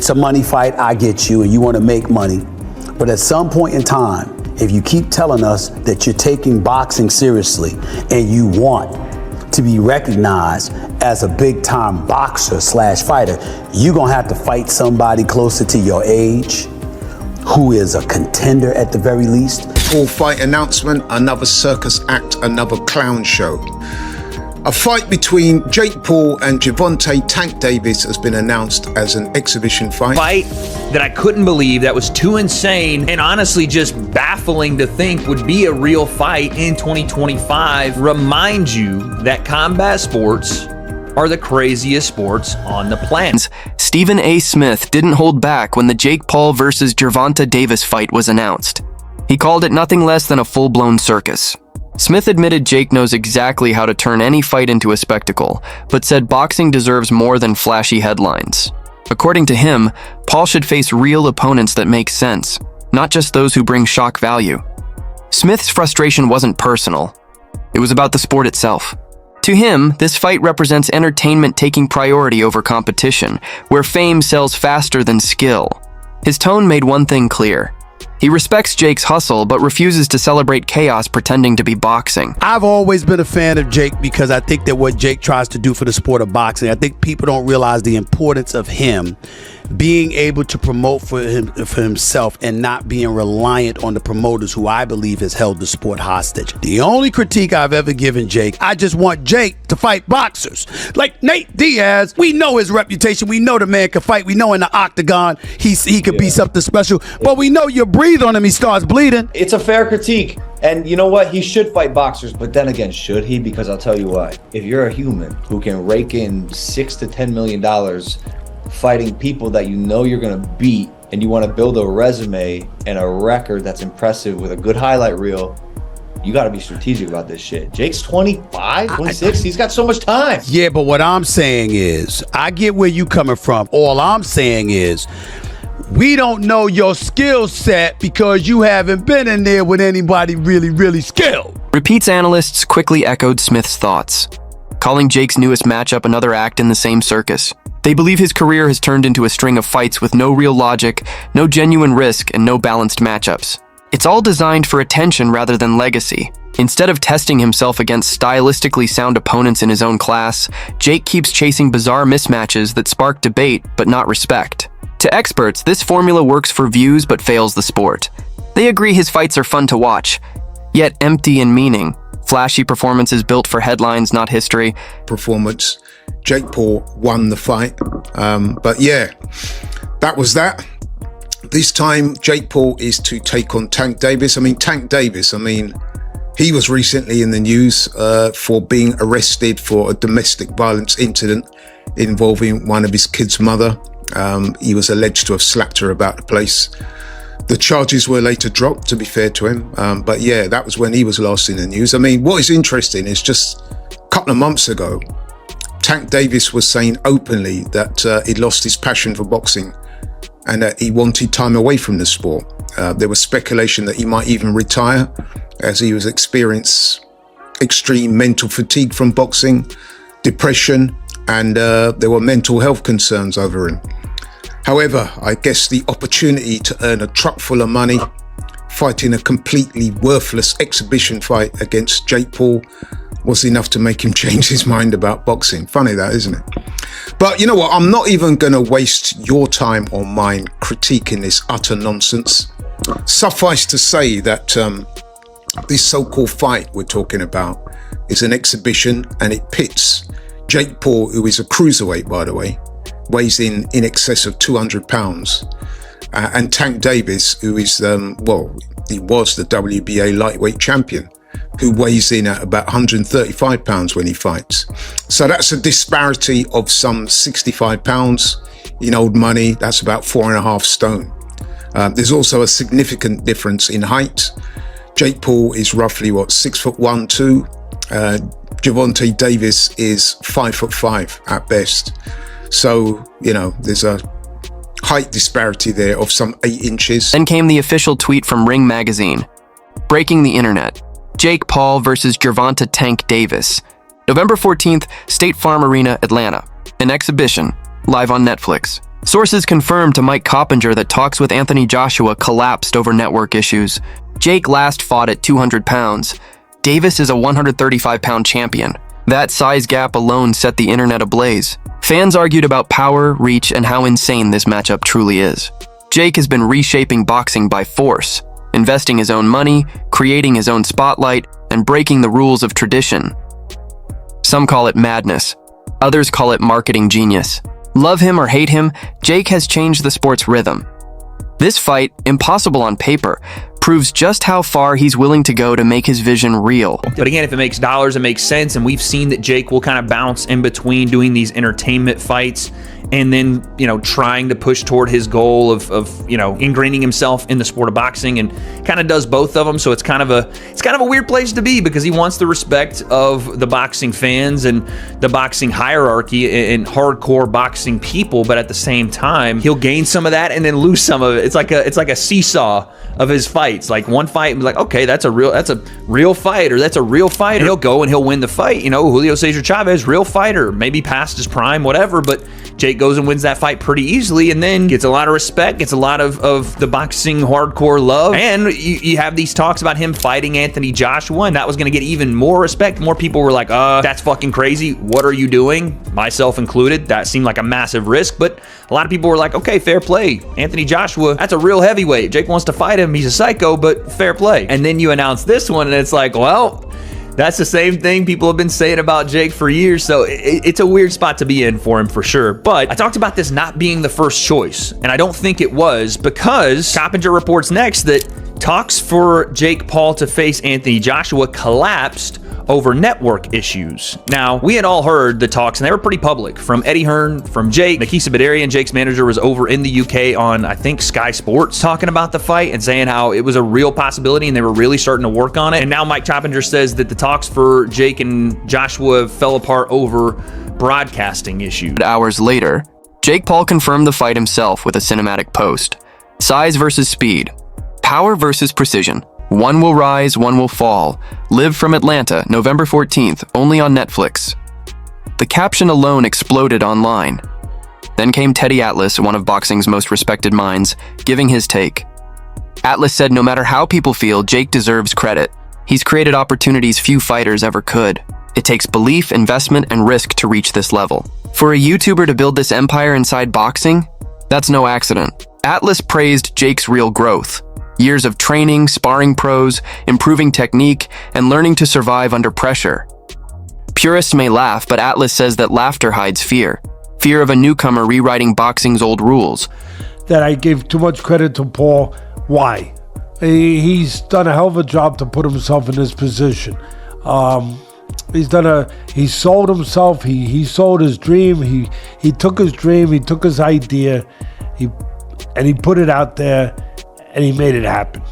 it's a money fight, I get you, and you want to make money. But at some point in time, if you keep telling us that you're taking boxing seriously and you want to be recognized as a big-time boxer / fighter, you're gonna have to fight somebody closer to your age, who is a contender at the very least. Full fight announcement, another circus act, another clown show. A fight between Jake Paul and Gervonta Tank Davis has been announced as an exhibition fight. Fight that I couldn't believe, that was too insane and honestly just baffling to think would be a real fight in 2025. Remind you that combat sports are the craziest sports on the planet. Stephen A. Smith didn't hold back when the Jake Paul versus Gervonta Davis fight was announced. He called it nothing less than a full-blown circus. Smith admitted Jake knows exactly how to turn any fight into a spectacle, but said boxing deserves more than flashy headlines. According to him, Paul should face real opponents that make sense, not just those who bring shock value. Smith's frustration wasn't personal. It was about the sport itself. To him, this fight represents entertainment taking priority over competition, where fame sells faster than skill. His tone made one thing clear. He respects Jake's hustle, but refuses to celebrate chaos pretending to be boxing. I've always been a fan of Jake because I think that what Jake tries to do for the sport of boxing, I think people don't realize the importance of him being able to promote for himself and not being reliant on the promoters who I believe has held the sport hostage. The only critique I've ever given Jake, I just want Jake to fight boxers. Like Nate Diaz, we know his reputation. We know the man can fight. We know in the octagon he could be something special. But we know you breathe on him, he starts bleeding. It's a fair critique. And you know what? He should fight boxers. But then again, should he? Because I'll tell you what. If you're a human who can rake in $6 to $10 million fighting people that you know you're going to beat, and you want to build a resume and a record that's impressive with a good highlight reel, you got to be strategic about this shit. Jake's 25, 26. He's got so much time. Yeah, but what I'm saying is, I get where you coming from. All I'm saying is, we don't know your skill set because you haven't been in there with anybody really skilled. Repeats analysts quickly echoed Smith's thoughts, calling Jake's newest matchup another act in the same circus. They believe his career has turned into a string of fights with no real logic, no genuine risk, and no balanced matchups. It's all designed for attention rather than legacy. Instead of testing himself against stylistically sound opponents in his own class, Jake keeps chasing bizarre mismatches that spark debate but not respect. To experts, this formula works for views but fails the sport. They agree his fights are fun to watch, yet empty in meaning. Flashy performances built for headlines, not history. Performance. Jake Paul won the fight. But yeah, that was that. This time, Jake Paul is to take on Tank Davis. Tank Davis, he was recently in the news for being arrested for a domestic violence incident involving one of his kids' mother. He was alleged to have slapped her about the place. The charges were later dropped, to be fair to him. But yeah, that was when he was last in the news. What is interesting is just a couple of months ago, Tank Davis was saying openly that he'd lost his passion for boxing and that he wanted time away from the sport. There was speculation that he might even retire as he was experiencing extreme mental fatigue from boxing, depression, and there were mental health concerns over him. However, I guess the opportunity to earn a truck full of money fighting a completely worthless exhibition fight against Jake Paul was enough to make him change his mind about boxing. Funny that, isn't it? But you know what? I'm not even going to waste your time or mine critiquing this utter nonsense. Suffice to say that this so-called fight we're talking about is an exhibition, and it pits Jake Paul, who is a cruiserweight, by the way, weighs in excess of 200 pounds, and Tank Davis, who is, he was the WBA lightweight champion, who weighs in at about 135 pounds when he fights. So that's a disparity of some 65 pounds. In old money, that's about 4.5 stone. There's also a significant difference in height. Jake Paul is roughly, 6'1", 2. Gervonta Davis is 5'5" at best. So, there's a height disparity there of some 8 inches. Then came the official tweet from Ring Magazine, breaking the internet. Jake Paul versus Gervonta Tank Davis. November 14th, State Farm Arena, Atlanta. An exhibition, live on Netflix. Sources confirmed to Mike Coppinger that talks with Anthony Joshua collapsed over network issues. Jake last fought at 200 pounds. Davis is a 135-pound champion. That size gap alone set the internet ablaze. Fans argued about power, reach, and how insane this matchup truly is. Jake has been reshaping boxing by force, investing his own money, creating his own spotlight, and breaking the rules of tradition. Some call it madness. Others call it marketing genius. Love him or hate him, Jake has changed the sport's rhythm. This fight, impossible on paper, proves just how far he's willing to go to make his vision real. But again, if it makes dollars, it makes sense. And we've seen that Jake will kind of bounce in between doing these entertainment fights and then, trying to push toward his goal of ingraining himself in the sport of boxing, and kind of does both of them. So it's kind of a weird place to be, because he wants the respect of the boxing fans and the boxing hierarchy and hardcore boxing people, but at the same time, he'll gain some of that and then lose some of it. It's like a seesaw of his fights. Like one fight, and be like, okay, that's a real fight, or that's a real fighter. He'll go and he'll win the fight. Julio Cesar Chavez, real fighter, maybe past his prime, whatever, but Jake goes and wins that fight pretty easily, and then gets a lot of respect, gets a lot of the boxing hardcore love. And you have these talks about him fighting Anthony Joshua, and that was going to get even more respect. More people were like, that's fucking crazy. What are you doing? Myself included. That seemed like a massive risk, but a lot of people were like, okay, fair play. Anthony Joshua, that's a real heavyweight. Jake wants to fight him. He's a psycho, but fair play. And then you announce this one, and it's like, well, that's the same thing people have been saying about Jake for years, so it's a weird spot to be in for him for sure. But I talked about this not being the first choice, and I don't think it was, because Coppinger reports next that talks for Jake Paul to face Anthony Joshua collapsed over network issues. Now, we had all heard the talks, and they were pretty public, from Eddie Hearn, from Jake. Nakisa Badarian, Jake's manager, was over in the UK on, I think, Sky Sports, talking about the fight and saying how it was a real possibility and they were really starting to work on it. And now Mike Coppinger says that the talks for Jake and Joshua fell apart over broadcasting issues. Hours later, Jake Paul confirmed the fight himself with a cinematic post. Size versus speed. Power versus precision. One will rise, one will fall. Live from Atlanta, November 14th, only on Netflix. The caption alone exploded online. Then came Teddy Atlas, one of boxing's most respected minds, giving his take. Atlas said no matter how people feel, Jake deserves credit. He's created opportunities few fighters ever could. It takes belief, investment, and risk to reach this level. For a YouTuber to build this empire inside boxing, that's no accident. Atlas praised Jake's real growth. Years of training, sparring pros, improving technique, and learning to survive under pressure. Purists may laugh, but Atlas says that laughter hides fear. Fear of a newcomer rewriting boxing's old rules. That I gave too much credit to Paul. Why? He's done a hell of a job to put himself in this position. He sold himself, he sold his dream, he took his dream, he took his idea, and he put it out there, and he made it happen.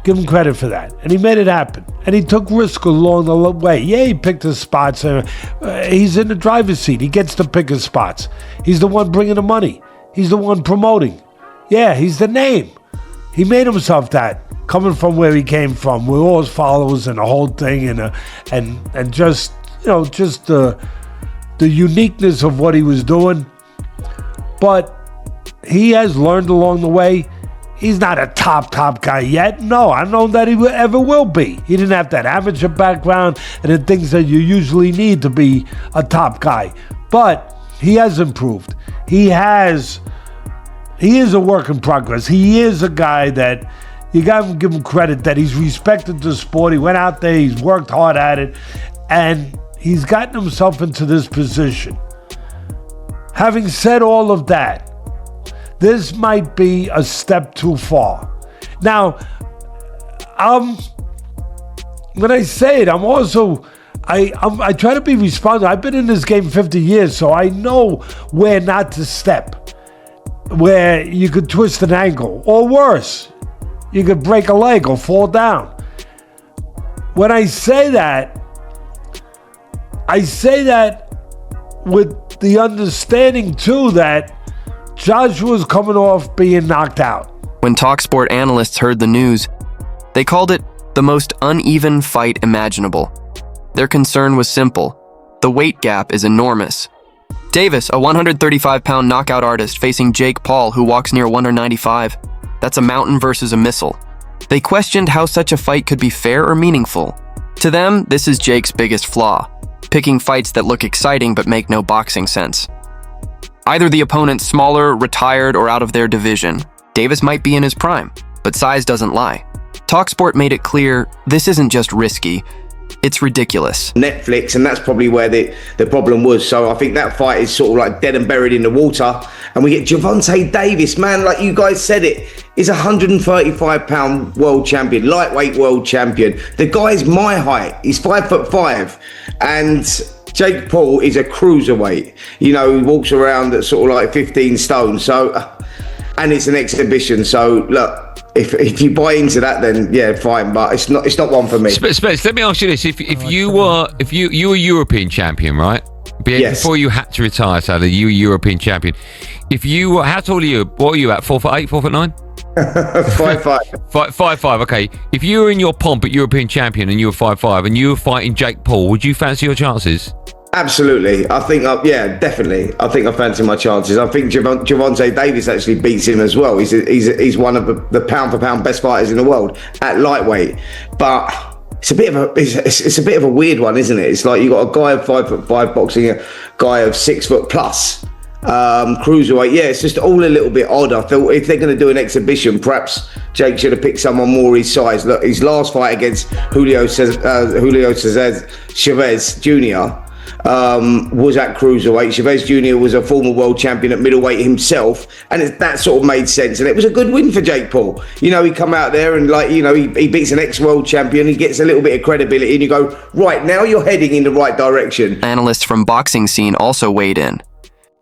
Give him credit for that. And he made it happen. And he took risk along the way. Yeah, he picked his spots. He's in the driver's seat. He gets to pick his spots. He's the one bringing the money. He's the one promoting. Yeah, he's the name. He made himself that, coming from where he came from, with all his followers and the whole thing, and just the uniqueness of what he was doing. But he has learned along the way. He's not a top guy yet. No, I don't know that he ever will be. He didn't have that amateur background and the things that you usually need to be a top guy. But he has improved. He is a work in progress. He is a guy that you got to give him credit that he's respected the sport. He went out there, he's worked hard at it, and he's gotten himself into this position. Having said all of that, this might be a step too far. Now, when I say it, I'm also, I try to be responsible. I've been in this game 50 years, so I know where not to step, where you could twist an ankle, or worse, you could break a leg or fall down. When I say that with the understanding, too, that Joshua's coming off being knocked out. When TalkSport analysts heard the news, they called it the most uneven fight imaginable. Their concern was simple. The weight gap is enormous. Davis, a 135-pound knockout artist, facing Jake Paul, who walks near 195. That's a mountain versus a missile. They questioned how such a fight could be fair or meaningful. To them, this is Jake's biggest flaw, picking fights that look exciting but make no boxing sense. Either the opponent's smaller, retired, or out of their division. Davis might be in his prime, but size doesn't lie. TalkSport made it clear this isn't just risky, it's ridiculous. Netflix, and that's probably where the problem was. So I think that fight is sort of like dead and buried in the water. And we get Gervonta Davis, man, like you guys said it, is a 135-pound world champion, lightweight world champion. The guy's my height. He's 5'5", and Jake Paul is a cruiserweight. You know, he walks around at sort of like 15 stone. So, and it's an exhibition. So look, if you buy into that, then yeah, fine. But it's not one for me. Spence, let me ask you this: if you were European champion, right? Yes. Before you had to retire, Sally, you were European champion. If you were, how tall are you? What are you at? 4'8", 4'9"? 5'5". 5'5". Okay. If you were in your pomp at European champion and you were 5'5" and you were fighting Jake Paul, would you fancy your chances? Absolutely. I think, yeah, definitely. I think I fancy my chances. I think Gervonta Davis actually beats him as well. He's one of the pound for pound best fighters in the world at lightweight. But it's a bit of a weird one, isn't it? It's like you got a guy of 5'5" boxing a guy of 6 foot plus. Cruiserweight, yeah, it's just all a little bit odd. I feel if they're going to do an exhibition, perhaps Jake should have picked someone more his size. Look, his last fight against Julio Chavez Jr. Was at cruiserweight. Chavez Jr. was a former world champion at middleweight himself, and that sort of made sense. And it was a good win for Jake Paul. You know, he come out there and he beats an ex-world champion. He gets a little bit of credibility, and you go, right, now you're heading in the right direction. Analysts from boxing scene also weighed in,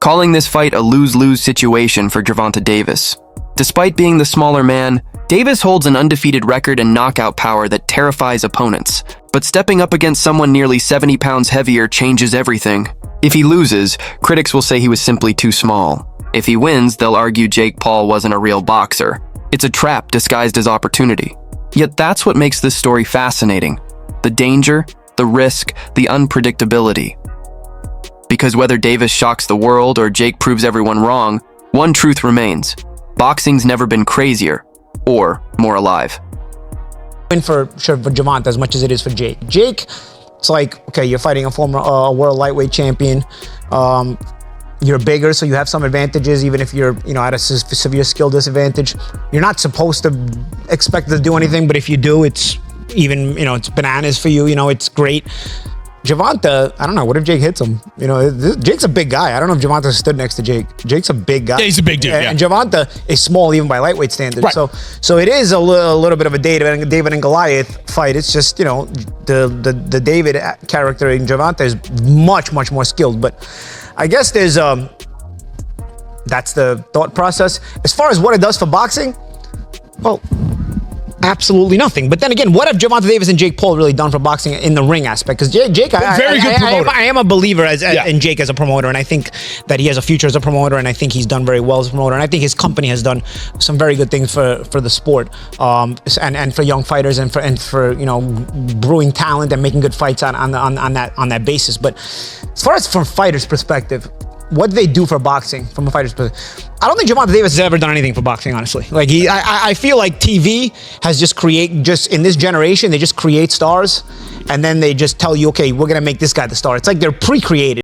calling this fight a lose-lose situation for Gervonta Davis. Despite being the smaller man, Davis holds an undefeated record and knockout power that terrifies opponents. But stepping up against someone nearly 70 pounds heavier changes everything. If he loses, critics will say he was simply too small. If he wins, they'll argue Jake Paul wasn't a real boxer. It's a trap disguised as opportunity. Yet that's what makes this story fascinating. The danger, the risk, the unpredictability. Because whether Davis shocks the world or Jake proves everyone wrong, one truth remains. Boxing's never been crazier or more alive. For Gervonta as much as it is for Jake. Jake, it's like, okay, you're fighting a former world lightweight champion. You're bigger, so you have some advantages, even if you're, at a severe skill disadvantage. You're not supposed to expect to do anything, but if you do, it's even, it's bananas for you. It's great. Gervonta, I don't know. What if Jake hits him? Jake's a big guy. I don't know if Gervonta stood next to Jake. Jake's a big guy. Yeah, he's a big dude. Yeah. And Gervonta is small even by lightweight standards. Right. So it is a little bit of a David and Goliath fight. It's just the David character in Gervonta is much more skilled. But I guess there's that's the thought process. As far as what it does for boxing, well, absolutely nothing. But then again, what have Gervonta Davis and Jake Paul really done for boxing in the ring aspect? Because Jake, I am a believer in Jake as a promoter, and I think that he has a future as a promoter, and I think he's done very well as a promoter, and I think his company has done some very good things for the sport, and for young fighters, and for brewing talent and making good fights on that basis. But as far as from fighters' perspective, what they do for boxing from a fighter's perspective, I don't think Gervonta Davis has ever done anything for boxing, honestly. Like I feel like TV has just in this generation, they just create stars, and then they just tell you, okay, we're gonna make this guy the star. It's like they're pre-created.